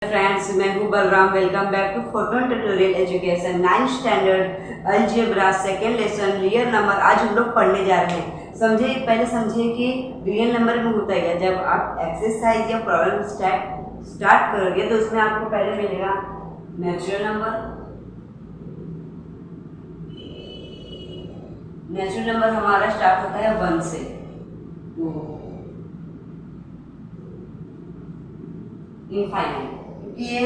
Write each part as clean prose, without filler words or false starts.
Friends, मैं हूँ Balram. Welcome back to Photon tutorial education 9th standard algebra second lesson real number. आज हम लोग पढ़ने जा रहे हैं। पहले समझिए कि रियल नंबर में होता है। जब आप एक्सरसाइज या प्रॉब्लम स्टार्ट करोगे तो उसमें आपको पहले मिलेगा नेचुरल नंबर। नेचुरल नंबर हमारा स्टार्ट होता है 1 से। इनफाइनाइट, क्योंकि ये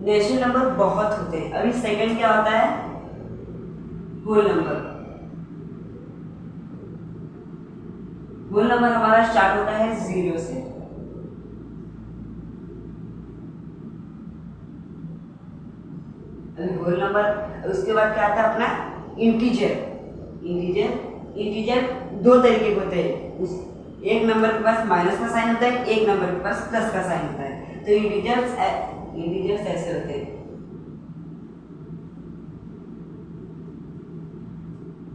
नेचुरल नंबर बहुत होते हैं। अभी सेकंड क्या होता है? Whole number. होल नंबर हमारा स्टार्ट होता है 0 से। अभी होल नंबर, उसके बाद क्या आता है अपना इंटीजर। इंटीजर दो तरीके के होते हैं। एक नंबर के पास माइनस का साइन होता है, एक नंबर के पास प्लस का साइन होता है। तो इंटीजर्स ऐसे होते हैं।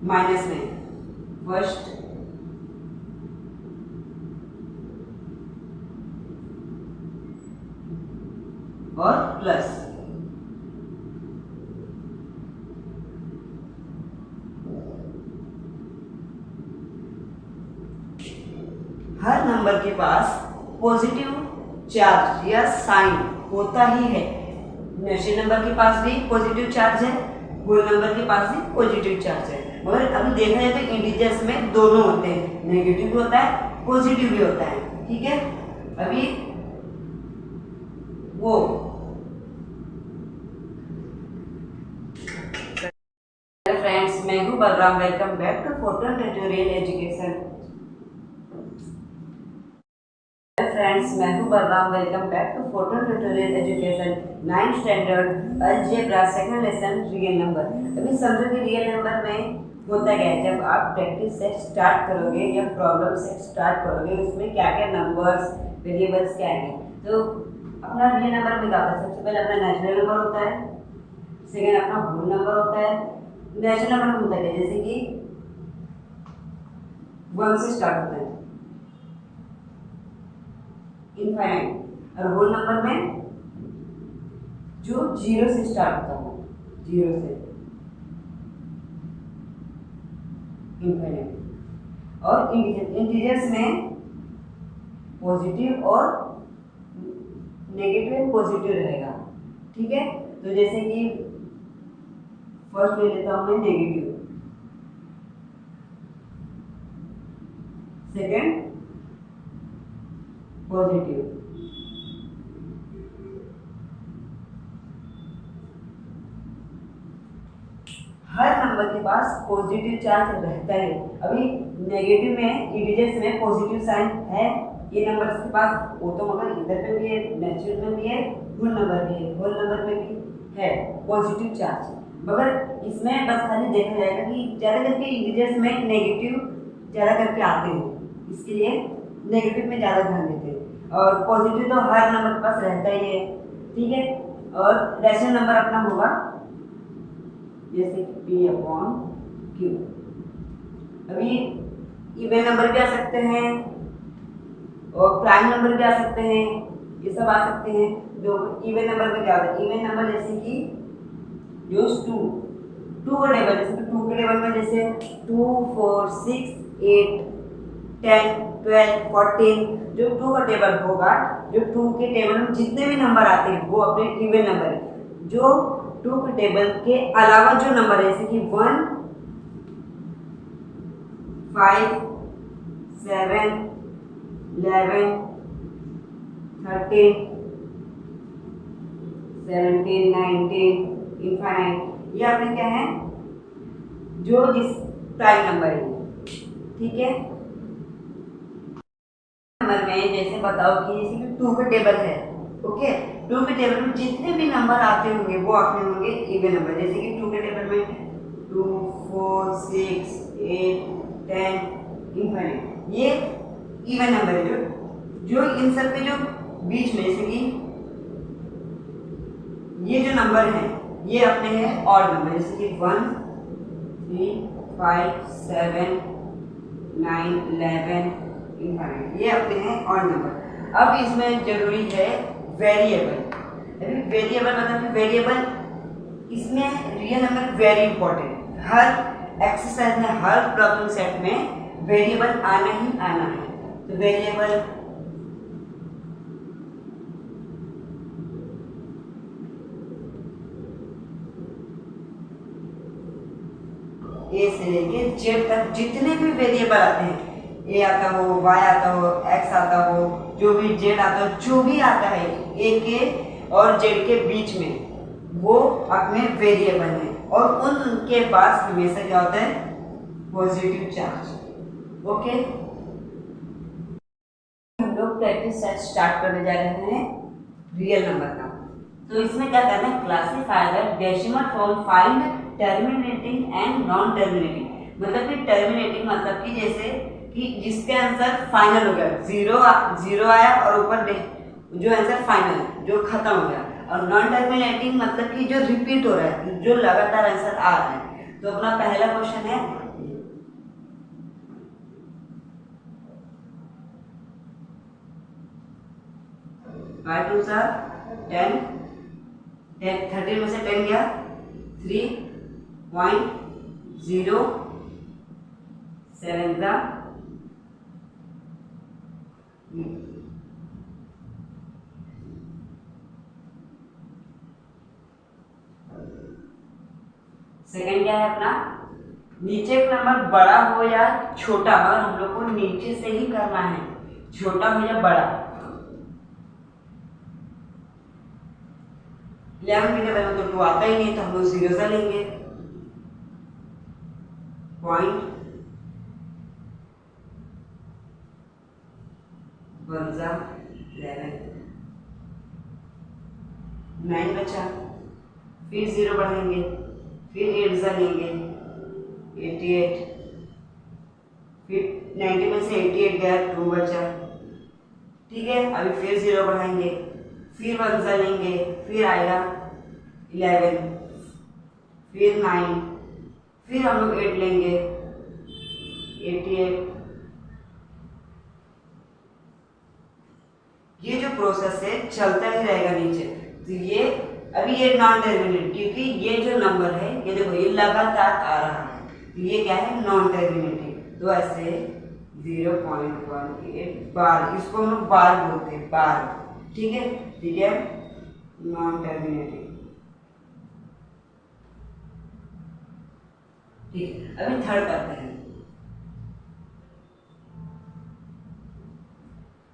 माइनस में फर्स्ट, और प्लस। हर नंबर के पास पॉजिटिव चार्ज या साइन होता ही है। नेचुरल नंबर के पास भी पॉजिटिव चार्ज है, होल नंबर के पास भी पॉजिटिव चार्ज है। मगर अभी देखा जाए तो इंटीजर्स में दोनों होते हैं, नेगेटिव भी होता है, पॉजिटिव भी होता है। ठीक है, अभी वो फ्रेंड्स, मैं हूँ Balram. Welcome back to Photon tutorial education. Friends, मैं हूँ Balram. Welcome back to Photon tutorial education 9th standard algebra second lesson real number. अभी समझो कि रियल नंबर में होता क्या है। जब आप प्रैक्टिस सेट स्टार्ट करोगे या प्रॉब्लम सेट स्टार्ट करोगे, उसमें क्या क्या नंबर्स, वेरिएबल्स क्या है। तो अपना रियल नंबर में क्या होता है? सबसे पहले अपना नेचुरल नंबर होता है, सेकेंड अपना होल नंबर होता है। नेचुरल नंबर में होता है जैसे कि 1 से स्टार्ट होता है इनफाइनाइट, और होल नंबर में जो 0 से स्टार्ट होता है, 0 से इनफाइनाइट। और इंटीजर्स में पॉजिटिव और नेगेटिव पॉजिटिव रहेगा। ठीक है, तो जैसे कि फर्स्ट ले लेता हूं मैं नेगेटिव, सेकेंड पॉजिटिव। हर नंबर के पास पॉजिटिव चार्ज रहता है। अभी नेगेटिव में, इंटीजर्स में पॉजिटिव साइन है ये नंबर के पास, वो तो मगर इधर पे भी है, नेचुरल में भी है, होल नंबर भी है, होल नंबर में भी है पॉजिटिव चार्ज। मगर इसमें बस खाली देखा जाएगा कि ज़्यादा करके इंटीजर्स में नेगेटिव ज़्यादा करके आते हैं, इसके लिए नेगेटिव में ज़्यादा ध्यान देते हैं। और पॉजिटिव तो हर नंबर के पास रहता ही है। ठीक है, और रेशनल नंबर अपना होगा जैसे P/Q। अभी इवन नंबर भी आ सकते हैं और प्राइम नंबर भी आ सकते हैं, ये सब आ सकते हैं। जो इवन नंबर में क्या होता है? इवन नंबर जैसे कि जो 2 का टेबल, जैसे 2 के टेबल में जैसे 2, 4, 6, 8, 10, 12, 14, जो 2 का टेबल होगा, जो 2 के टेबल में जितने भी नंबर आते हैं वो अपने इवन नंबर है। जो 2 के टेबल के अलावा जो नंबर है, जैसे कि 1, 5, 7, 11, 13, 17, 19, इनफाइनाइट, ये अपने क्या है? जो जिस प्राइम नंबर है। ठीक है, नंबर में जैसे बताओ कि जैसे कि 2 का टेबल है। ओके, 2 के टेबल में जितने भी नंबर आते होंगे वो आपके होंगे इवन नंबर। जैसे कि 2 के टेबल में 2, 4, 6, 8, 10, इनफाइनाइट, ये इवन नंबर है। जो इन सब के जो बीच में, जैसे कि ये जो नंबर है ये अपने हैं ऑड नंबर, जैसे कि 1, 3, 5, 7, 9, 11, ये अपने हैं ऑड नंबर। अब इसमें जरूरी है वेरिएबल। अभी वेरिएबल मतलब कि वेरिएबल इसमें रियल नंबर वेरी इंपॉर्टेंट। हर एक्सरसाइज में, हर प्रॉब्लम सेट में वेरिएबल आना ही आना है। तो वेरिएबल ए से लेके जेड तक जितने भी वेरिएबल आते हैं, ए आता हो, वाई आता हो, एक्स आता हो, जो भी जेड आता हो, जो भी आता है ए के और जेड के बीच में, वो अपने वेरिएबल हैं और उनके पास हमेशा क्या होता है, पॉजिटिव चार्ज। ओके, हम लोग प्रैक्टिस स्टार्ट करने जा रहे हैं रियल नंबर का। तो इसमें क्या करना है, classify the decimal form, find terminating and non terminating. मतलब कि टर्मिनेटिंग मतलब कि जैसे कि जिसके आंसर फाइनल हो गया, जीरो आया और ऊपर जो आंसर फाइनल है, जो खत्म हो गया। और नॉन टर्मिनेटिंग मतलब कि जो रिपीट हो रहा है, जो लगातार आंसर आ रहा है। तो अपना पहला क्वेश्चन है, 5 2 10, 13 में से 10 गया, 3.07 सेकंड क्या है अपना, नीचे का नंबर बड़ा हो या छोटा, मगर हम लोग को नीचे से ही करना है, छोटा हो या बड़ा। 11 के टेबल में तो 2 आता ही नहीं, तो हम लोग 0 से लेंगे, पॉइंट 1 11, 9 बचा, फिर 0 बढ़ाएंगे, फिर 8 लेंगे, 88, फिर 90 में से 88 गया, 2 बचा। ठीक है, अभी फिर 0 बढ़ाएंगे, फिर 1 लेंगे, फिर आएगा 11, फिर 9, फिर हम लोग 8 लेंगे, 88। ये जो प्रोसेस है चलता ही रहेगा नीचे। तो ये अभी ये नॉन टर्मिनेट, क्योंकि ये जो नंबर है, ये देखो ये लगातार आ रहा है, तो ये क्या है, नॉन टर्मिनेटिंग। तो ऐसे 0.18 बार, इसको हम लोग बार बोलते हैं, बार। ठीक है, ठीक है, नॉन टर्मिनेटिंग। ठीक, अभी थर्ड करते हैं।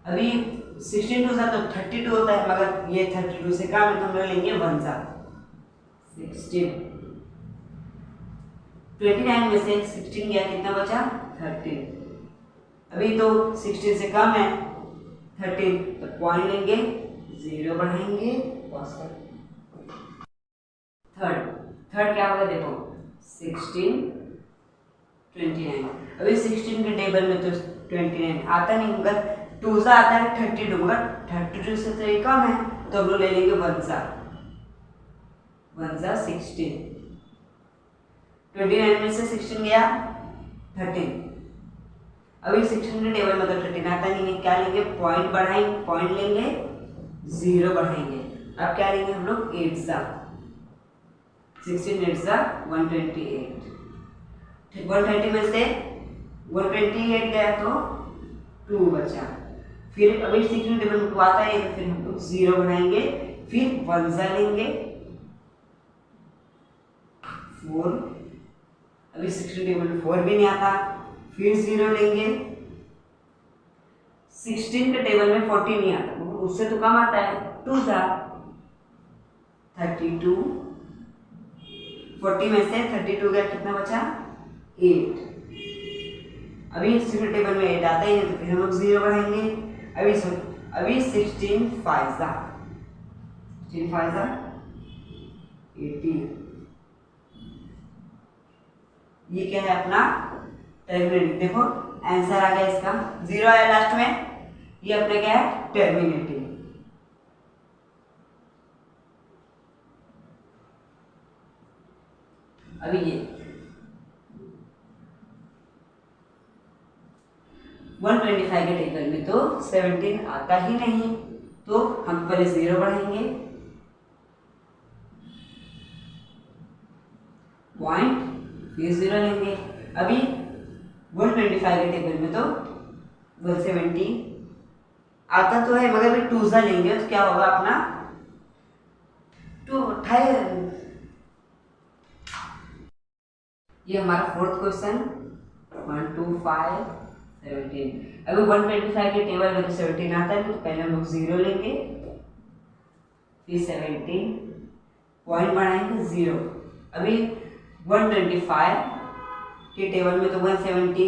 अभी 16 2 तो 32 होता है, मगर ये 32 से कम है, तो हम लोग लेंगे 1 16। 29 में से 16 गया, कितना बचा, 13। अभी तो 16 से कम है 13, तो पॉइंट लेंगे, 0 बढ़ाएंगे, थर्ड क्या होगा, देखो 16 29। अभी 16 के टेबल में तो 29 आता नहीं, मगर 2 आता है 32, मगर 32 से तो ये कम है, तो हम लोग ले लेंगे 1 16। 29 में से 16 गया 13। अभी 16 के टेबल में तो 13 आता नहीं है, क्या लेंगे, पॉइंट बढ़ाएंगे, पॉइंट लेंगे, 0 बढ़ाएंगे। अब क्या लेंगे हम लोग, 8 16 8 128। 130 में से 128 गया, तो 2 बचा। फिर अभी 16 टेबल में 2 आता है, तो फिर हम लोग 0 बनाएंगे, फिर 1 लेंगे, 4। अभी 16 टेबल में 4 भी नहीं आता, फिर 0 लेंगे। 16 के टेबल में 40 नहीं आता, उससे तो कम आता है, 2 32। 40 में से 32 गया, कितना बचा, 8। अभी 16 टेबल में 8 आता ही नहीं, तो फिर हम लोग 0 बढ़ाएंगे। अभी 16 5 18। ये क्या है अपना टर्मिनेटिंग। देखो आंसर आ गया इसका, 0 आया लास्ट में, ये अपने क्या है, टर्मिनेटिंग। अभी ये 125 के टेबल में तो 17 आता ही नहीं, तो तो हम पहले 0 बढ़ाएंगे, पॉइंट, फिर 0 लेंगे। अभी 125 के टेबल में तो 170 आता तो है, मगर अभी 2 सा लेंगे तो क्या होगा अपना, तो ये हमारा फोर्थ क्वेश्चन 125 17। अभी 125 के टेबल में तो 17 आता है, तो पहले हम लोग 0 लेंगे, फिर 17, पॉइंट बढ़ाएंगे 0। अभी 125 के टेबल में तो 170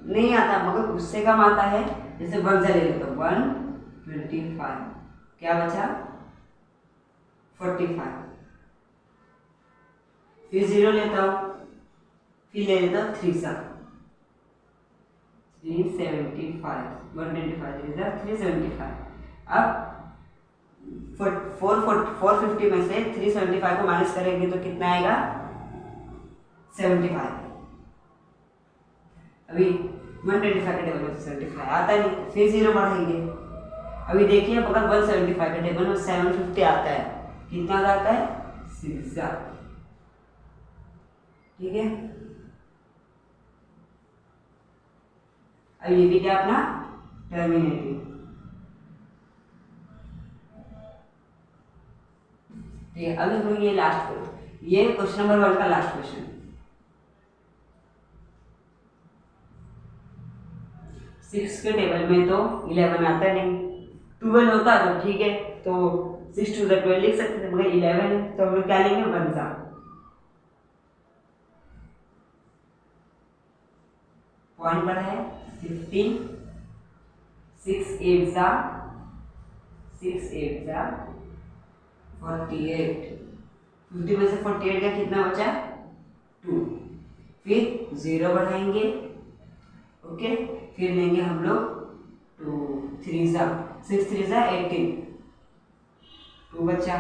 नहीं आता, मगर उससे कम आता है, जैसे 1 से ले लो तो 125, क्या बचा 45, फिर 0 लेता हूँ, फिर ले लेता हूँ 3 सा 375, 125 375। अब 450 में से 375 को माइनस करेंगे तो कितना आएगा 75। अभी 125 के टेबल में 75 आता नहीं, फिर 0 बढ़ाएंगे। अभी देखिए अगर 175 के टेबल में 750 आता है, कितना आता है 6, ठीक है। अब ये भी क्या अपना टर्मिनेटिव, ठीक है। अभी हम लोग ये लास्ट, ये क्वेश्चन नंबर 1 का लास्ट क्वेश्चन, 6 के टेबल में तो 11 आता नहीं, 12 होता तो ठीक है, तो 6 to the 12 लिख सकते थे, मगर 11 है तो हम लोग क्या लेंगे 1 सा, पॉइंट पर है 15, 6 8 सा 48, 50 में से 48 का कितना बचा 2, फिर 0 बढ़ाएंगे, ओके, फिर लेंगे हम लोग 2 3 सा 6 3 सा 18, 2 बचा,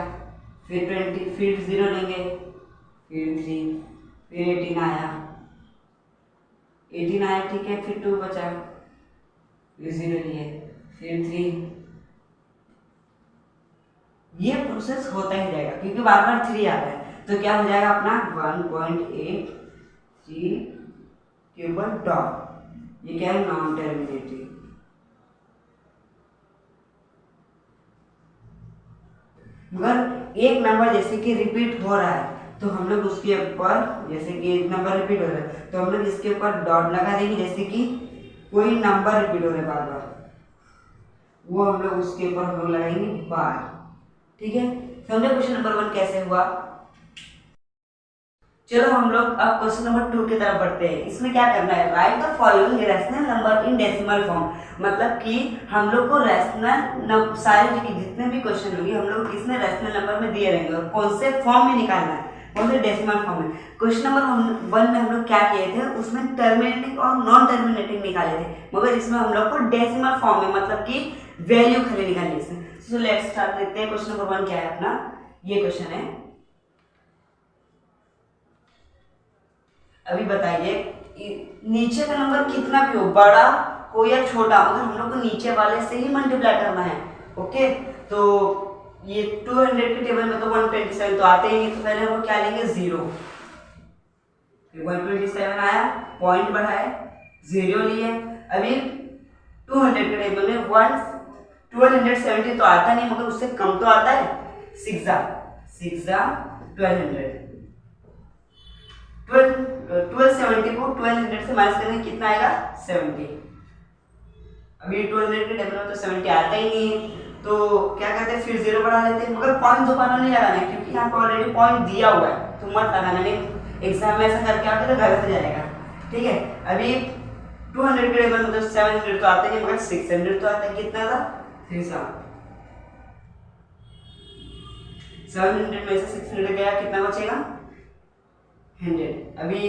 फिर 20, फिर 0 लेंगे, फिर 3, फिर 18 आया, ठीक है, फिर 2 बचा, फिर 0 लिए, फिर 3। ये प्रोसेस होता ही रहेगा क्योंकि बार बार 3 आ रहा है, तो क्या हो जाएगा अपना 1.8 3 केवल डॉट, ये क्या है नॉन टर्मिनेटिव। मगर एक नंबर जैसे कि रिपीट हो रहा है तो हम लोग उसके ऊपर, जैसे कि एक नंबर रिपीट हो रहा है तो हम लोग इसके ऊपर डॉट लगा देंगे, जैसे कि कोई नंबर रिपीट हो रहा है बार बार, वो हम लोग उसके ऊपर हम लोग लगाएंगे बार, ठीक है। समझे क्वेश्चन नंबर 1 कैसे हुआ। चलो हम लोग अब क्वेश्चन नंबर 2 की तरफ बढ़ते हैं। इसमें क्या करना है, right the following rational number in decimal form, मतलब कि हम लोग को रैशनल सारे जितने भी क्वेश्चन होंगे हम लोग इसमें रैशनल नंबर में दिए रहेंगे और कौन से फॉर्म में निकालना है, कौन से डेसिमल फॉर्म में। क्वेश्चन नंबर 1 में हम लोग क्या किए थे, उसमें टर्मिनेटिंग और नॉन टर्मिनेटिंग निकाले थे, मगर इसमें हम लोग को डेसिमल फॉर्म में मतलब कि वैल्यू खाली निकालनी है। सो लेट्स स्टार्ट देखते हैं क्वेश्चन नंबर 1 क्या है अपना। ये क्वेश्चन है, अभी बताइए नीचे का नंबर कितना भी हो, बड़ा हो या छोटा, मगर हम लोग को नीचे वाले से ही मल्टीप्लाई करना है, ओके। तो ये 200 के टेबल में तो 127 तो आते ही नहीं, तो पहले हम लोग क्या लेंगे 0, 127 आया, पॉइंट बढ़ाए 0 लिए। अभी 200 के टेबल में 1270 तो आता नहीं, मगर उससे कम तो आता है, 6 1200, 1270 को 1200 से माइनस करेंगे कितना आएगा 70। अभी 200 के टेबल में तो 70 आता ही नहीं है, तो क्या करते हैं फिर 0 बढ़ा लेते हैं, मगर पॉइंट दोबारा नहीं लगाना है क्योंकि यहाँ पर ऑलरेडी पॉइंट दिया हुआ है, तो मत लगाना, नहीं एग्जाम में ऐसा करके आओगे तो गलत हो जाएगा, ठीक है। अभी 200 के टेबल में तो 700 तो आता ही, मगर 600 तो आता है, कितना था 300, 700 में से 600 गया, कितना बचेगा 100। अभी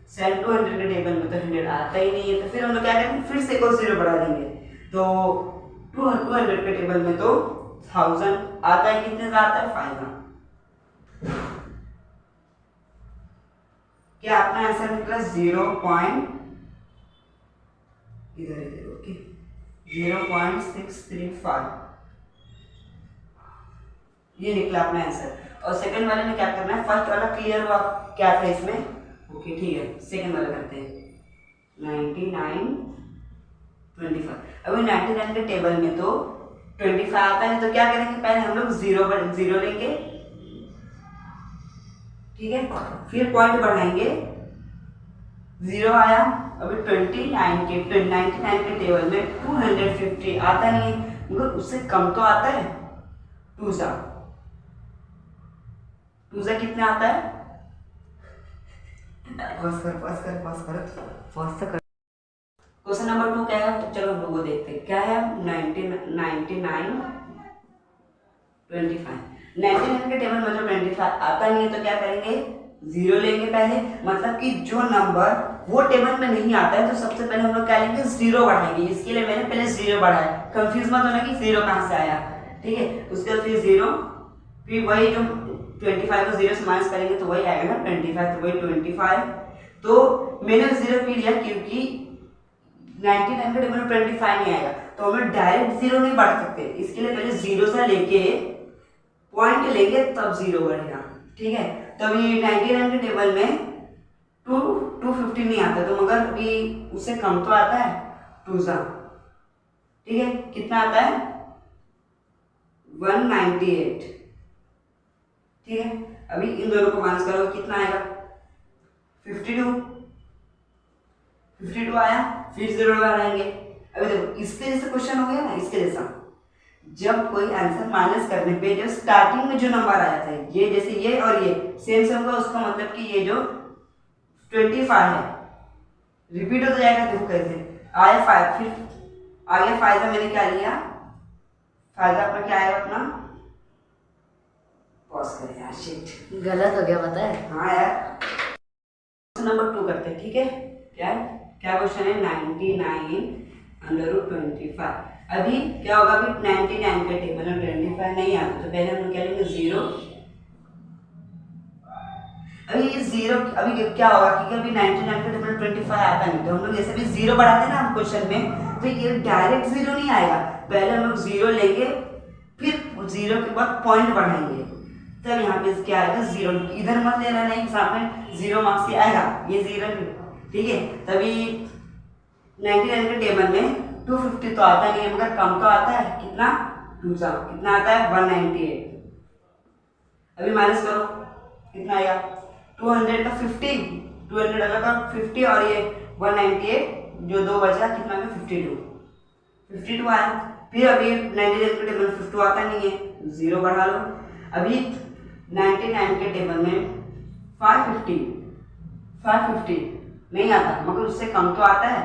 200 के टेबल में तो 100 आता ही नहीं है, तो फिर हम लोग क्या करेंगे, फिर से को 0 बढ़ा देंगे, तो 200 के टेबल में तो 1000 आता है, कितने का आता है 5। क्या अपना आंसर निकला 0.635, ये निकला अपना आंसर। और सेकंड वाले में क्या करना है, फर्स्ट वाला क्लियर हुआ क्या था इसमें, ओके ठीक है, सेकंड वाला करते हैं 99 25। अभी 99 के टेबल में तो 25 आता है, तो क्या करेंगे, पहले हम लोग जीरो लेंगे, ठीक है, फिर पॉइंट बढ़ाएंगे, जीरो आया। अभी 99 के टेबल में 250 आता नहीं है, मगर उससे कम तो आता है, टूजा कितना आता है, क्वेश्चन नंबर 2 क्या है, तो चलो हम लोग वो देखते हैं क्या है। 99 25 99 के टेबल में जो 25 आता नहीं है, तो क्या करेंगे, जीरो लेंगे पहले, मतलब कि जो नंबर वो टेबल में नहीं आता है तो सबसे पहले हम लोग क्या लेंगे, जीरो बढ़ाएंगे। इसके लिए मैंने पहले जीरो बढ़ाया, कंफ्यूज मत होना कि जीरो कहाँ से आया, ठीक है। उसके बाद फिर जीरो, फिर वही जो 25 को जीरो से माइनस करेंगे तो वही आएगा ना 25, तो वही 25। तो मैंने जीरो क्यों लिया, क्योंकि 99 के टेबल में 25 नहीं आएगा, तो हमें डायरेक्ट जीरो नहीं बढ़ा सकते, इसके लिए पहले जीरो से लेके पॉइंट लेंगे तब जीरो बढ़ेगा, ठीक है। तो अभी 99 के टेबल में 250 नहीं आता, तो मगर भी उससे कम तो आता है, टूजा, ठीक है, कितना आता है 198, ठीक है। अभी इन दोनों को माइनस करो, कितना आएगा 52 आया, फिर जीरो लगाएंगे। अभी देखो इसके जैसे क्वेश्चन हो गया ना, इसके जैसा, जब कोई आंसर माइनस करने पे जो स्टार्टिंग में जो नंबर आया था, ये जैसे ये और ये सेम होगा, उसका मतलब कि ये जो 25 है रिपीट हो जाएगा। देखो कैसे आया 5, फिर आगे फायदा मैंने क्या लिया, फायदा अपना क्या आएगा, अपना पॉज करें यार, शिट गलत हो गया पता है। हाँ यार, क्वेश्चन नंबर 2 करते हैं, ठीक है। क्या क्वेश्चन है, 99 √ 25। अभी क्या होगा, अभी 99 के टेबल में 25 नहीं आता, तो पहले हम क्या लेंगे, जीरो। अभी ये जीरो, अभी क्या होगा कि अभी 99 के टेबल में 25 आता नहीं, तो हम लोग जैसे भी जीरो बढ़ाते हैं ना हम क्वेश्चन में, तो ये डायरेक्ट जीरो नहीं आएगा, पहले हम लोग जीरो लेंगे, फिर जीरो के बाद पॉइंट बढ़ाएंगे, तब यहाँ पे क्या आएगा, जीरो। इधर मत लेना, नहीं सामने जीरो मार्क्स आएगा, ये जीरो, ठीक है। तभी 99 के टेबल में 250 तो आता नहीं है, मगर कम तो आता है, कितना, दूसरा कितना आता है 198। अभी माइनस करो, कितना आएगा 200 का 50, 200 का 50 और ये 198 जो दो बचा, कितना है 52 आया। फिर अभी 99 के टेबल में 52 आता नहीं है, जीरो बढ़ा लो। अभी 99 के टेबल में 550 नहीं आता, मगर उससे कम तो आता है,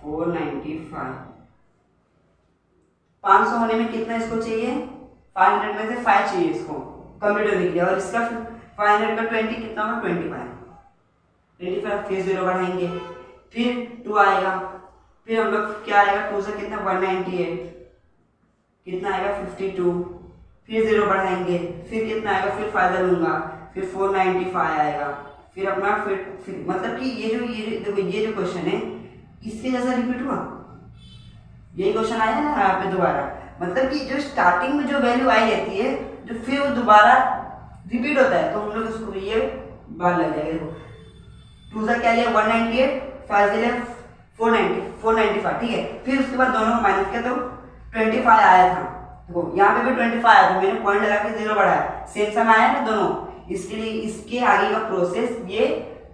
495। 500 होने में कितना इसको चाहिए, 500 में से 5 चाहिए इसको कंप्लीट होने के लिए, और इसका 500 का 20 कितना होगा, 25। फिर जीरो बढ़ाएंगे, फिर 2 आएगा, फिर हम लोग क्या आएगा, 2 से कितना 198, कितना आएगा 52, फिर जीरो बढ़ाएंगे, फिर कितना आएगा, फिर फायदा लूंगा, फिर 495 आएगा, फिर अपना फिर मतलब कि ये देखो ये जो क्वेश्चन है इसके जैसा रिपीट हुआ, यही क्वेश्चन आया ना यहाँ पे दोबारा, मतलब कि जो स्टार्टिंग में जो वैल्यू आई रहती है, जो फिर वो दोबारा रिपीट होता है, तो हम लोग इसको ये बार लग जाएगा। देखो 2 क्या लिया 198, 5 लिया 495, ठीक है। फिर उसके बाद दोनों माइनस किया तो 25 आया था, देखो यहाँ पे भी 25 आया था, मैंने पॉइंट लगा के जीरो बढ़ाया, सेम सम आया ना दोनों, इसके लिए इसके आगे का प्रोसेस ये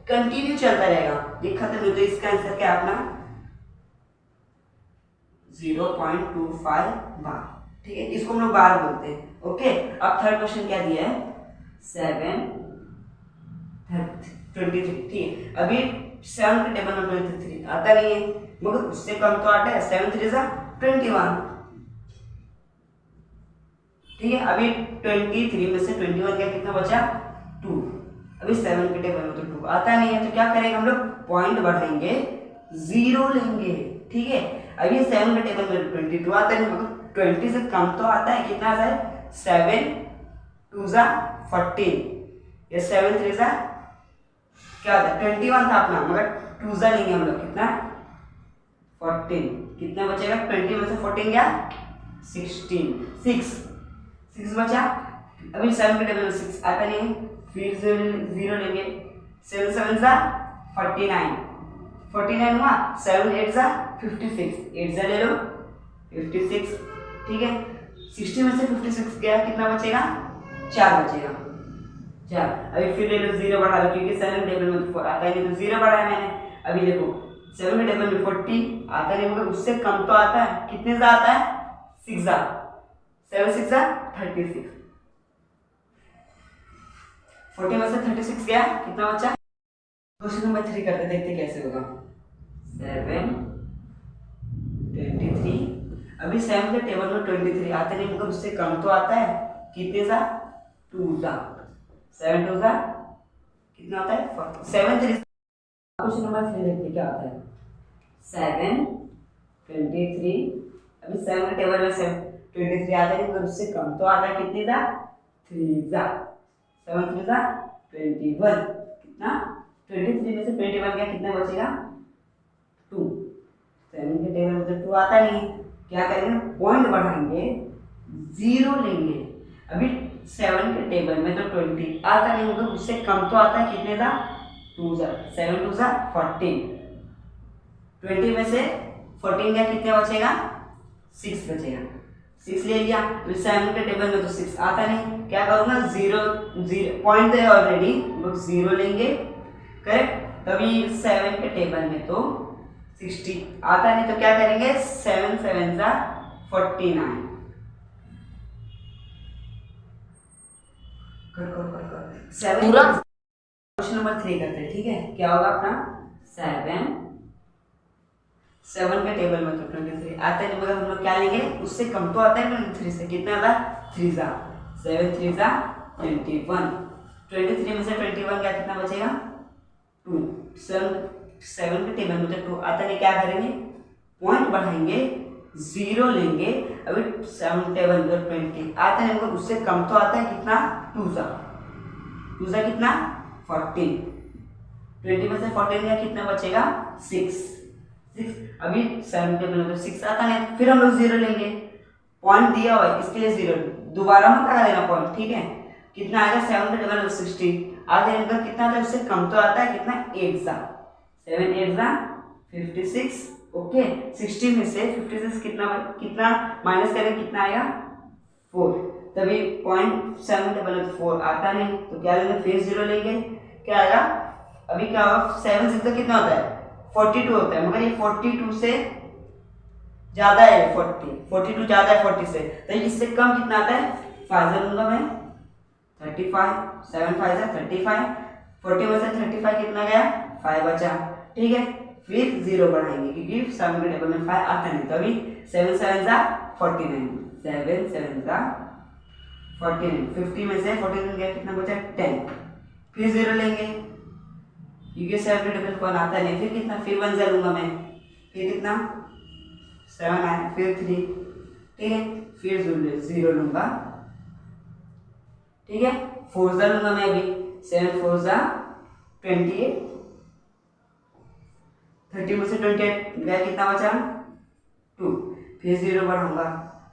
कंटिन्यू चलता रहेगा, ये खत्म नहीं। तो इसका आंसर क्या अपना 0.25 बार, ठीक है, इसको हम लोग बार बोलते हैं, ओके। अब थर्ड क्वेश्चन क्या दिया है, 723, ठीक है। अभी 7 के टेबल में 23 आता नहीं है, मगर उससे कम तो आता है, 7 3 21, ठीक है। अभी 23 में से 21 क्या कितना बचा, 2। अभी 7 के टेबल में तो 2 आता नहीं है, तो क्या करेंगे हम लोग, पॉइंट बढ़ाएंगे, जीरो लेंगे, ठीक है। अभी 7 के टेबल में 22 आता है, मगर 20 से कम तो आता है, कितना आता है 7 2 14, ये 7 3 क्या होता है 21 था अपना, मगर 2 लेंगे हम लोग, कितना 14, कितना बचेगा 20 में से 14 गया 16, 6 बचा। अभी 7 के टेबल में 6 आता नहीं है, फिर 0 लेंगे। 7 7 जा 49, 49 हुआ। 7 8 जा 56, 8 जा ले लो 56, ठीक है। 60 में से 56 गया, कितना बचेगा? 4 बचेगा, 4। अभी फिर ले लो 0 बढ़ा लो, क्योंकि 7 टेबल में 4 आता है नहीं, तो 0 बढ़ाया मैंने। अभी देखो 7 के टेबल में 40 आता नहीं, मगर उससे कम तो आता है। कितने से आता है? 6 जा, 7 6 जा 36, 40 में से 36 गया, कितना बचा? क्वेश्चन नंबर 3 करते, देखते कैसे होगा। 7 23, अभी 7 के टेबल में 23 आते नहीं, मगर उससे कम तो आता है। कितने सा? 2 जा, 7 2 जा कितना होता है? 40। 7 3। क्वेश्चन नंबर 3 देखते क्या आता है। 7 23, अभी 7 के टेबल में 23 आता है, मगर उससे कम तो आता है। कितने जा? 3 जा, 7 3 जा 21, कितना? 23 में से 21 गया, कितना बचेगा? 2। 7 के टेबल में तो 2 आता नहीं, क्या करेंगे? पॉइंट बढ़ाएंगे, 0 लेंगे। अभी 7 के टेबल में तो 20 आता नहीं, मगर उससे कम तो आता है। कितने था? 2 जा, 7 2 जा 14, 20 में से 14 गया, कितने बचेगा? 6 बचेगा, 6 ले लिया। अभी 7 के टेबल में तो 6 आता नहीं, क्या करूँगा? 0 पॉइंट है ऑलरेडी, 0 लेंगे, करेक्ट। तभी 7 के टेबल में तो 60 आता नहीं, तो क्या करेंगे? 7 7 जा 49, पूरा। क्वेश्चन नंबर 3 करते हैं, ठीक है। क्या होगा अपना? 7 के टेबल में तो 23 आता है, मगर हम लोग क्या लेंगे? उससे कम तो आता है 23 से। कितना था? 3 जा, 7 3 जा 21, 23 में से 21 क्या, कितना बचेगा? 2। 7 के टेबल में तो 2 आता नहीं, क्या करेंगे? पॉइंट बढ़ाएंगे, 0 लेंगे। अभी 7 टेबल में 20 आता है, मगर उससे कम तो आता है। कितना? 2 जा, 2 जा कितना? 14, 20 में से 14 गया, कितना बचेगा? 6। अभी 7 टेबल में तो 6 आता नहीं, फिर हम लोग 0 लेंगे। पॉइंट दिया हुआ है, इसके लिए 0, दोबारा मत लगा देना पॉइंट, ठीक है। कितना आएगा? 7 के टेबल में 60 आते हैं, मगर कितना आता है? उससे कम तो आता है। कितना? 8 जा, 7 8 जा 56, ओके। 60 में से 56 कितना माइनस करें, कितना आएगा? 4। तभी पॉइंट 7 टेबल में 4 आता नहीं, तो क्या लेंगे? फिर 0 लेंगे, क्या आएगा? अभी क्या होगा? 7 6 कितना होता है? 42 होता है, मगर ये 42 से ज्यादा है। 42 ज्यादा है 40 से, तो इससे कम कितना आता है? 5 लूंगा मैं, 35, 7 5 जा 35, 40 में से 35 कितना गया? 5 बचा, ठीक है। फिर 0 बढ़ाएंगे, क्योंकि 7 के टेबल में 5 आता नहीं, तो अभी 7 7 जा 49, 7 7 जा 49, 50 में से 49 गया, कितना बचा? 10। फिर 0 लेंगे, क्योंकि 7 के टेबल कौन आता नहीं। फिर कितना? फिर 1 जा लूंगा मैं, फिर कितना? 7 आया, फिर 3, ठीक है। फिर 0 लूंगा, ठीक है। 4 जा लूंगा मैं अभी, 7 4 जा 28, 30 में से 28 गया, कितना बचा? 2। फिर 0 बढ़ाऊंगा,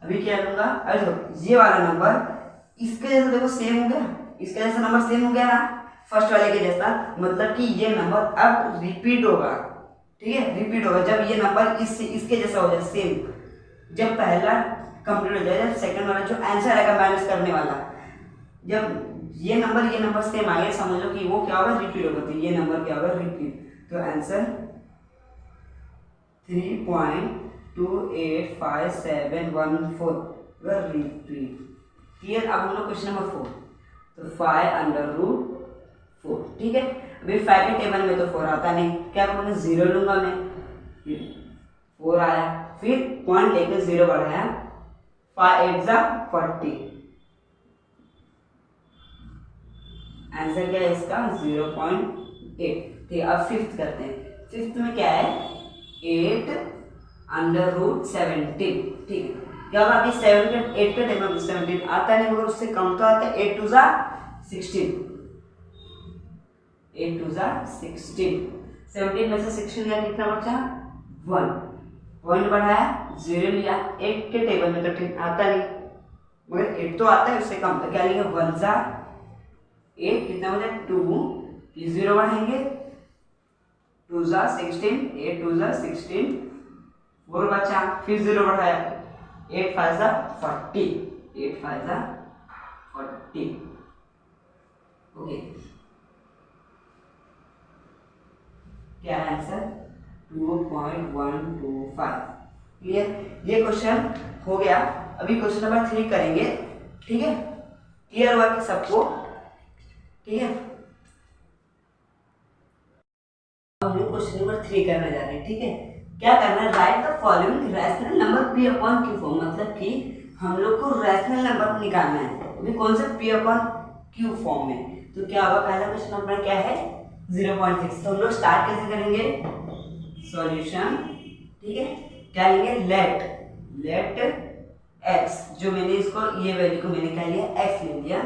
अभी क्या लूंगा? अरे देखो ये वाला नंबर इसके जैसा, देखो सेम हो गया, इसके जैसा नंबर सेम हो गया ना फर्स्ट वाले के जैसा, मतलब कि ये नंबर अब रिपीट होगा, ठीक है। रिपीट होगा जब ये नंबर इसके जैसा हो जाए, सेम। जब पहला कंप्लीट हो जाए, जब सेकंड वाला जो आंसर आएगा माइनस करने वाला, जब ये नंबर सेम आएगा, समझ लो कि वो क्या होगा? रिपीट होगा। तो ये नंबर क्या होगा? रिपीट। तो आंसर 3.28571 रिपीट। क्लियर? अब हम लोग क्वेश्चन नंबर 4, तो 5√4, ठीक है। अभी 5 के टेबल में तो 4 आता नहीं, क्या करूँगा? 0 लूंगा मैं, 4 आया, फिर पॉइंट लेके 0 बढ़ाया, 5 8 जा 40, आंसर क्या है इसका? 0.8, ठीक है। अब 5th करते हैं। 5th में क्या है? 8√17, ठीक है। क्या होगा? अभी 8 के टेबल में 17 आता नहीं, मगर उससे कम तो आता है। 8 2 जा 16, 8 2 जा 16, 17 में से 16 गया, कितना बचा? 1। पॉइंट बढ़ाया, 0 लिया। 8 के टेबल में तो 10 आता नहीं, मगर 8 तो आता है, उससे कम, तो क्या लिखेंगे 1 सा 8, कितना हो जाए 2, फिर 0 बढ़ाएंगे 2 सा 16, 8 2 सा 16, 4 बचा, फिर 0 बढ़ाया 8 5 सा 40, 8 5 सा 40। ओके, क्या है आंसर 2.125। क्लियर, ये क्वेश्चन हो गया। अभी क्वेश्चन नंबर 3 करेंगे, ठीक है, क्लियर हुआ कि सबको, ठीक है। हम लोग क्वेश्चन नंबर 3 करने जा रहे हैं, ठीक है। क्या करना है, right the following rational number p upon q form, मतलब कि हम लोग को रैशनल नंबर निकालना है, अभी कौन सा p अपॉन q फॉर्म में। तो क्या होगा, पहला क्वेश्चन अपना क्या है 0.6। तो हम लोग स्टार्ट कैसे करेंगे, सॉल्यूशन, ठीक है। क्या लेंगे, लेट x, जो मैंने इसको ये वैल्यू को मैंने क्या लिया x ले लिया,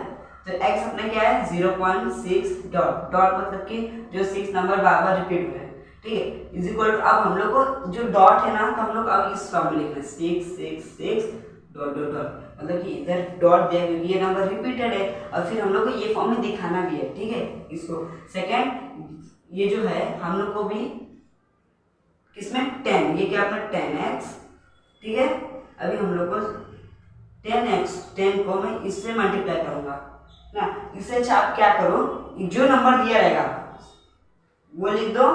तो x अपना क्या है 0.6 डॉट मतलब कि जो 6 नंबर बार बार रिपीट हुए हैं, ठीक है, इज इक्वल टू, अब हम लोग को जो डॉट है ना, तो हम लोग अब इस फॉर्म में लिखना है 6 6 6 डॉट डॉट डॉट, मतलब कि इधर डॉट दिया क्योंकि ये नंबर रिपीटेड है, और फिर हम लोग को ये फॉर्म में दिखाना भी है, ठीक है। इसको सेकंड, ये जो है हम लोग को भी किसमें 10, ये क्या अपना 10x, ठीक है। अभी हम लोग को 10 को मैं इससे मल्टीप्लाई करूंगा ना, इससे अच्छा आप क्या करो, जो नंबर दिया रहेगा वो लिख दो,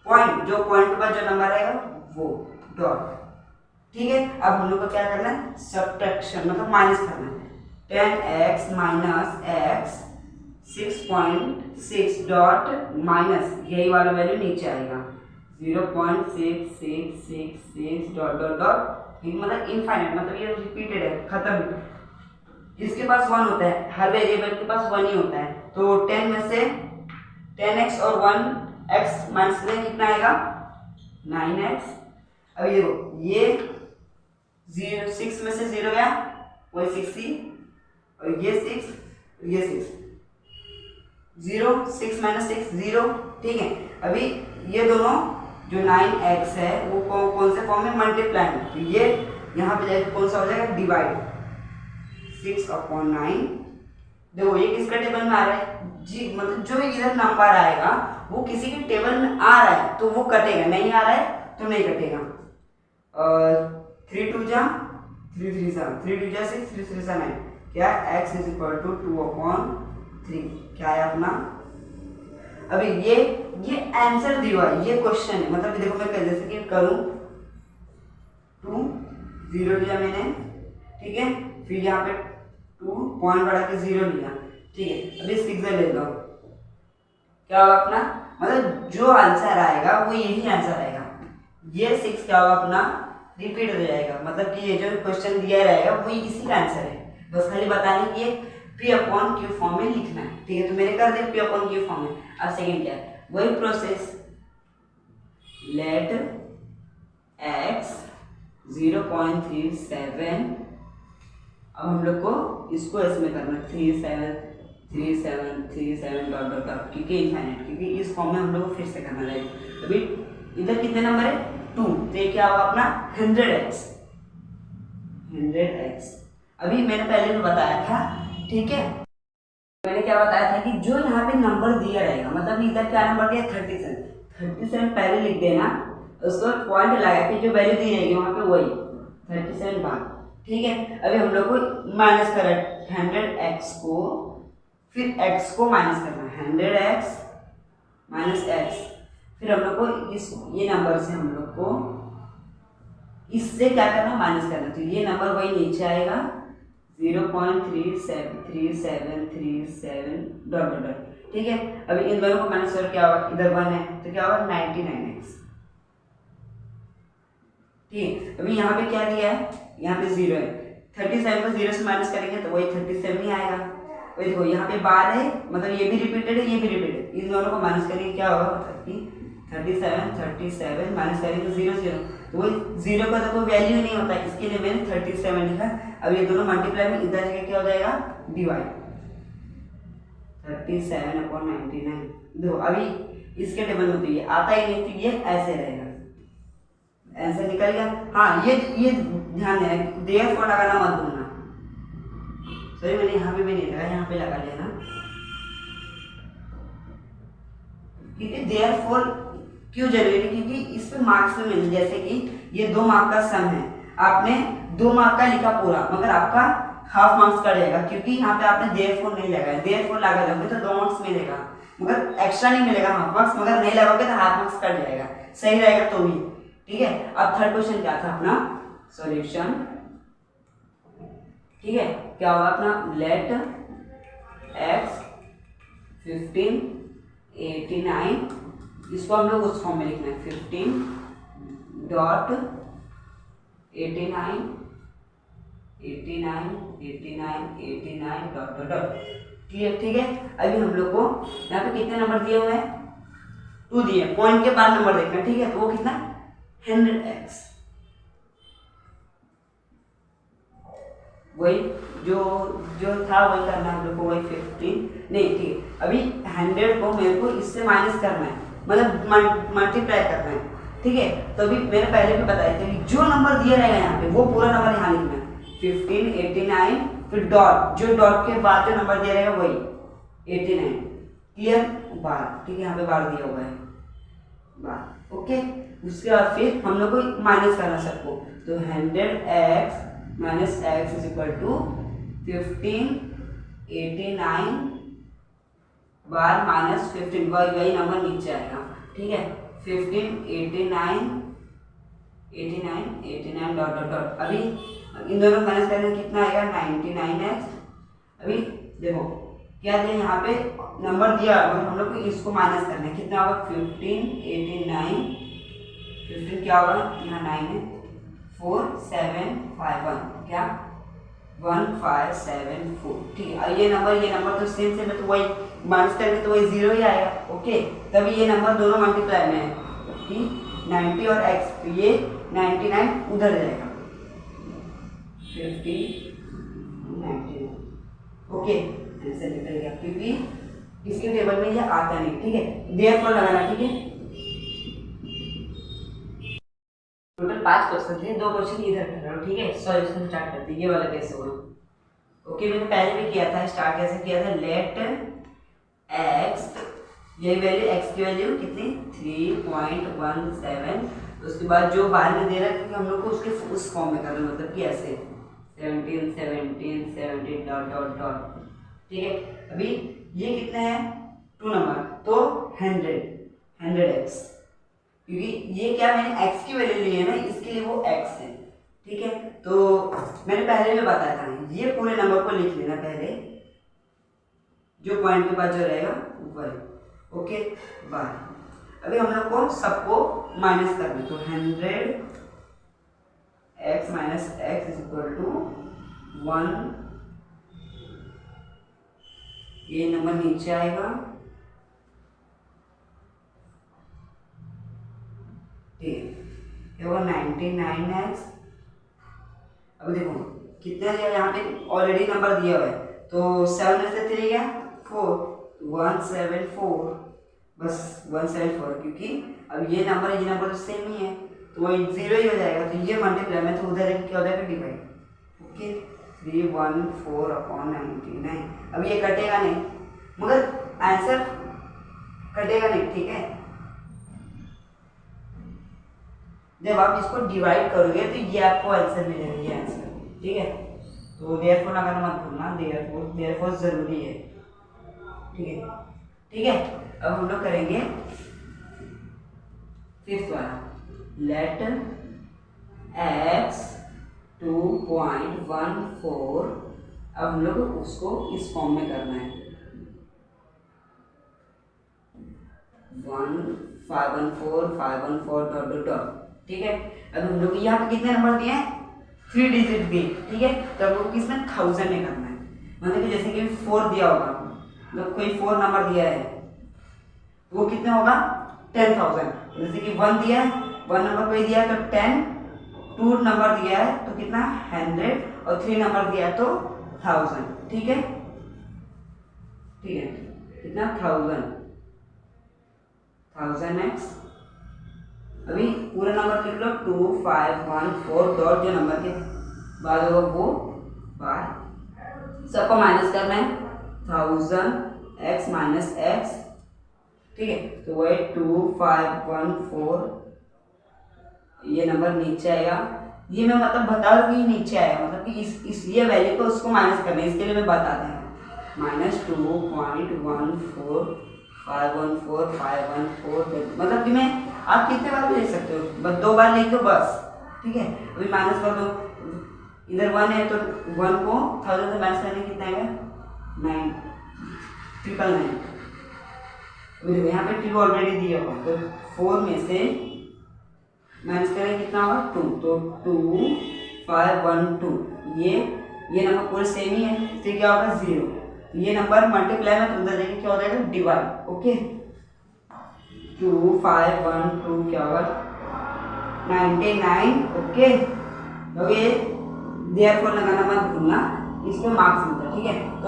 पॉइंट, जो पॉइंट के बाद जो नंबर रहेगा वो डॉट, ठीक है। अब हम लोग को क्या करना है, सब्ट्रैक्शन मतलब माइनस करना है, 10x minus x 6.6 dot minus यही वाला वैल्यू नीचे आएगा 0.6666 डॉट डॉट डॉट, मतलब इनफाइनाइट, मतलब ये रिपीटेड है, खत्म। इसके पास 1 होता है, हर वेरिएबल के पास 1 ही होता है, तो 10 में से 10x और 1x माइनस करें कितना आएगा 9x। अब ये देखो, ये 6 में से 0 गया, वही 6 ही, और ये 6 ये 6, 0 6 माइनस 6 0, ठीक है। अभी ये दोनों जो 9x है वो कौन से फॉर्म में मल्टीप्लाई है, तो ये यहाँ पे जाएगा कौन सा हो जाएगा डिवाइड 6/9। देखो ये किसका टेबल में आ रहा है जी, मतलब जो इधर नंबर आएगा वो किसी के टेबल में आ रहा है तो वो कटेगा, नहीं आ रहा है तो नहीं कटेगा। 3 2 जा 3 3 जा 3 2 जा 6 3 3 जा 9, क्या x इज इक्वल टू 2/3, क्या है अपना। अभी ये आंसर दिया हुआ है, ये क्वेश्चन है, मतलब देखो मैं जैसे कि करूं 2 0 लिया मैंने, ठीक है, फिर यहाँ पे 2 पॉइंट बढ़ा के 0 लिया, ठीक है। अभी 6 ले लो, क्या होगा अपना, मतलब जो आंसर आएगा वो यही आंसर आएगा, ये 6 क्या होगा अपना रिपीट हो जाएगा, मतलब कि ये जो क्वेश्चन दिया रहेगा वही इसी का आंसर है, बस खाली बताने की ये p अपॉन q फॉर्म में लिखना है, ठीक है। तो मैंने कर दिया p अपॉन q फॉर्म में। अब सेकंड क्या है, वही प्रोसेस, लेट x 0.37, अब हम लोग को इसको इसमें करना 3 7 3 7 3 7 डॉट डॉट डॉट, क्योंकि इनफाइनाइट, क्योंकि इस फॉर्म में हम लोग को फिर से करना रहेगा। अभी इधर कितने नंबर है 2, तो ये क्या होगा अपना 100x। अभी मैंने पहले भी बताया था, ठीक है, मैंने क्या बताया था कि जो यहाँ पे नंबर दिया रहेगा, मतलब इधर क्या नंबर दिया 37 पहले लिख देना, उसको पॉइंट लगा के जो वैल्यू दी रहेगी वहाँ पे वही 37 बार, ठीक है। अभी हम लोग को माइनस कर 100x को, फिर x को माइनस करना 100x माइनस x, फिर हम लोग को इस ये नंबर से हम लोग को इससे क्या करना माइनस करना, तो ये नंबर वही नीचे आएगा 0.373737 डॉट डॉट डॉट, ठीक है। अभी इन दोनों को माइनस कर क्या होगा, इधर 1 है तो क्या होगा 99x, ठीक है। अभी यहाँ पे क्या दिया है, यहाँ पे 0 है, 37 को 0 से माइनस करेंगे तो वही 37 ही आएगा। वही देखो यहाँ पे बार है, मतलब ये भी रिपीटेड है ये भी रिपीटेड है, इन दोनों को माइनस करेंगे क्या होगा 37 माइनस करेंगे 0 0, तो वही 0 का तो कोई वैल्यू नहीं होता, इसके लिए मैंने 37 लिखा। अब ये दोनों मल्टीप्लाई में इधर जगह क्या हो जाएगा डिवाइड 37/99। देखो अभी इसके टेबल में तो ये आता ही नहीं, तो ये ऐसे रहेगा, आंसर निकल गया। हाँ ये ध्यान देना, देयर को लगाना मत भूलना, सॉरी मैंने यहाँ पे भी नहीं लगा, यहाँ पे लगा लेना। क्योंकि देयरफॉर क्यों जरूरी, क्योंकि इस पे मार्क्स में मिले, जैसे कि ये 2 मार्क का सम है, आपने 2 मार्क का लिखा पूरा, मगर आपका हाफ मार्क्स कट जाएगा, क्योंकि यहाँ पे आपने देयरफॉर नहीं लगाया। देयरफॉर लगा दोगे तो 2 मार्क्स मिलेगा, मगर एक्स्ट्रा नहीं मिलेगा हाफ मार्क्स, मगर नहीं लगाओगे तो हाफ मार्क्स कट जाएगा, सही रहेगा तो भी। ठीक है, अब थर्ड क्वेश्चन क्या था अपना, सॉल्यूशन। ठीक है, क्या होगा अपना, लेट x 15 89, इसको हम लोग उस फॉर्म में लिखना है 15 dot 89 89 89 89 dot dot dot. Clear? ठीक है, अभी हम लोग को यहाँ पे कितने नंबर दिए हुए हैं, 2 दिए, पॉइंट के बाद नंबर देखना। ठीक है, तो वो कितना, 100x, वही जो जो था वही करना है हम लोग को, वही 15 नहीं। ठीक है, अभी 100 को मेरे को इससे माइनस करना है, मतलब मल्टीप्लाई करना है। ठीक है, तो अभी मैंने पहले भी बताया था कि जो नंबर दिया रहेगा यहाँ पे वो पूरा नंबर यहाँ लिखना है, 15 89, फिर डॉट, जो डॉट के बाद जो नंबर दिया रहेगा वही 89। क्लियर? बार, ठीक है, यहाँ पे बार दिया हुआ है, बार। ओके, उसके बाद फिर हम लोग को माइनस करना सबको, तो 100x minus x is equal to 15 89 बार माइनस 15, वही नंबर नीचे आएगा। ठीक है, 15 89 89 89 डॉट डॉट डॉट। अभी इन दोनों माइनस करेंगे कितना आएगा, 99x। अभी देखो क्या दिया यहाँ पे, नंबर दिया, मतलब हम लोग को इसको माइनस करना है, कितना होगा, 15 89, 15 क्या होगा, यहाँ 9 है, 4 7 5 1, क्या 1574। ठीक है, ये नंबर तो सेम है, तो वही माइनस करेंगे तो वही 0 ही आएगा। ओके, तभी ये नंबर दोनों मल्टीप्लाई में है कि 90 और x, तो ये 99 उधर जाएगा, 50 99। ओके, ऐसे निकल गया, क्योंकि इसके टेबल में ये आता नहीं। ठीक है, देयरफॉर लगाना। ठीक है, टोटल 5 क्वेश्चन थे, 2 क्वेश्चन इधर कर रहा हूँ। ठीक है, सॉल्यूशन स्टार्ट करते हैं, ये वाला कैसे हुआ। ओके, मैंने पहले भी किया था, स्टार्ट कैसे किया था, लेट x, ये वैल्यू x की वैल्यू कितनी, 3.17, उसके बाद जो बाहर में दे रहा है क्योंकि हम लोग को उसके उस फॉर्म में करना, मतलब कि ऐसे 17 17 17 डॉट डॉट डॉट। ठीक है, अभी ये कितने हैं, 2 नंबर, तो 100x, क्योंकि ये क्या मैंने x की वैल्यू ली है ना, इसके लिए वो x है। ठीक है, तो मैंने पहले भी बताया था, ये पूरे नंबर को लिख लेना पहले, जो पॉइंट के बाद जो रहेगा वही। ओके, बार अभी हम लोग को सबको माइनस करना, तो 100x minus x is equal to 1, ये नंबर नीचे आएगा। ठीक है, वो 99x। अब देखो कितना दिया, यहाँ पे ऑलरेडी नंबर दिया हुआ है, तो 7 में से 3 गया 4, 174, बस 174, क्योंकि अब ये नंबर तो सेम ही है, तो वो 0 ही हो जाएगा, तो ये मल्टीप्लाई में, तो उधर क्या हो जाएगा, डिवाइड। ओके, 314/99। अब ये कटेगा नहीं, मगर आंसर कटेगा नहीं। ठीक है, जब आप इसको डिवाइड करोगे तो ये आपको आंसर मिलेगा, ये आंसर। ठीक है, तो देयरफॉर लगाना मत भूलना, देयरफॉर जरूरी है। ठीक है, ठीक है, अब हम लोग करेंगे फिफ्थ वाला, लेट x 2.14, अब हम लोग उसको इस फॉर्म में करना है, 514 514 डॉट डॉट डॉट। ठीक है, अब हम लोग यहाँ पे कितने नंबर दिए हैं, 3 डिजिट दिए। ठीक है, तो हम लोग किसमें 1000 में करना है, मतलब कि जैसे कि 4 दिया होगा, मतलब कोई 4 नंबर दिया है तो वो कितना होगा, 10,000। जैसे कि 1 दिया है, 1 नंबर कोई दिया है तो 10, 2 नंबर दिया है तो कितना 100, और 3 नंबर दिया है तो 1000। ठीक है, ठीक है, कितना 1000x। अभी पूरा नंबर लिख लो, 2514 डॉट, जो नंबर के बाद होगा वो बार। सबको माइनस करना है 1000 x माइनस एक्स, ठीक है। तो वही 2514 ये नंबर नीचे आएगा। ये मैं मतलब बता दूँ कि नीचे आएगा, मतलब कि इस ये वैल्यू को उसको माइनस करना है, इसके लिए मैं बता दें -2.14514 मतलब कि मैं आप कितने बार भी लिख सकते हो, बस 2 बार लिख दो बस, ठीक है। अभी माइनस कर दो, इधर 1 है तो 1 को 1000 से माइनस करने कितना आएगा 999। यहाँ पे ट्रिप ऑलरेडी दिया हुआ, तो 4 में से माइनस करें कितना होगा 2, तो 2512 ये नंबर पूरे सेम ही है, इसलिए क्या होगा 0। ये नंबर मल्टीप्लाई में उधर जाएगा क्या हो जाएगा डिवाइड, ओके। 2512 क्या होगा 99, ओके। तो ये देयरफॉर लगाना मत भूलना, इसको मार्क्स मिलता है, ठीक है। तो